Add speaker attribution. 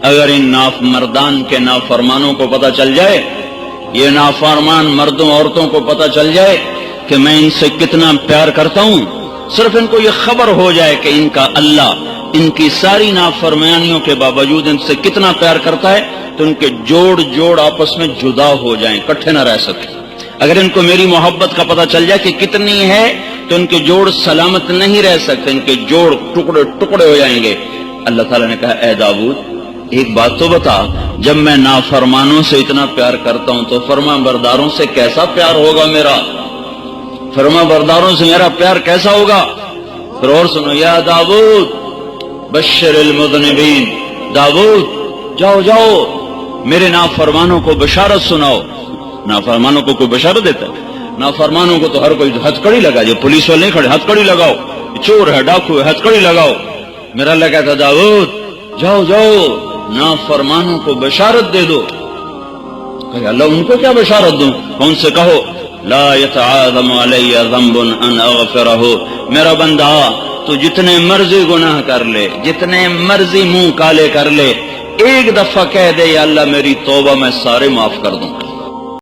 Speaker 1: اگر ان مردان کے نافرمانوں کو پتہ چل جائے، یہ نافرمان مردوں عورتوں کو پتہ چل جائے کہ میں ان سے کتنا پیار کرتا ہوں، صرف ان کو یہ خبر ہو جائے کہ ان کا اللہ ان کی ساری نافرمانیوں کے باوجود ان سے کتنا پیار کرتا ہے، تو ان کے جوڑ آپس میں جدا ہو جائیں، اکٹھے نہ رہ سکیں۔ اگر ان کو میری محبت کا پتہ چل جائے کہ کتنی ہے، تو ان کے جوڑ سلامت نہیں رہ سکتے، ان کے جوڑ ٹکڑے ٹکڑے ہو جائیں گے۔ اللہ تعالیٰ نے کہا اے داؤد ایک بات تو بتا، جب میں نافرمانوں سے اتنا پیار کرتا ہوں تو فرما برداروں سے کیسا پیار ہوگا میرا، فرما برداروں سے میرا پیار کیسا ہوگا؟ پھر اور سنو، یا داؤد بشر المذنبین، داؤد جاؤ میرے نافرمانوں کو بشارت سناؤ۔ نافرمانوں کو کوئی بشارت دیتا ہے؟ نافرمانوں کو تو ہر کوئی ہتھکڑی لگا، جو پولیس والے نہیں کھڑے ہتھکڑی لگاؤ، چور ہے ڈاکو ہے ہتھکڑی لگاؤ۔ میرا اللہ کہتا داؤد جاؤ نافرمانوں کو بشارت دے دو۔ کہ اللہ ان کو کیا بشارت دوں؟ ان سے کہو لا يتعاظم علی ذنب ان اغفرہ، میرا بندہ تو جتنے مرضی گناہ کر لے، جتنے مرضی منہ کالے کر لے، ایک دفعہ کہہ دے یا اللہ میری توبہ میں سارے معاف کر دوں۔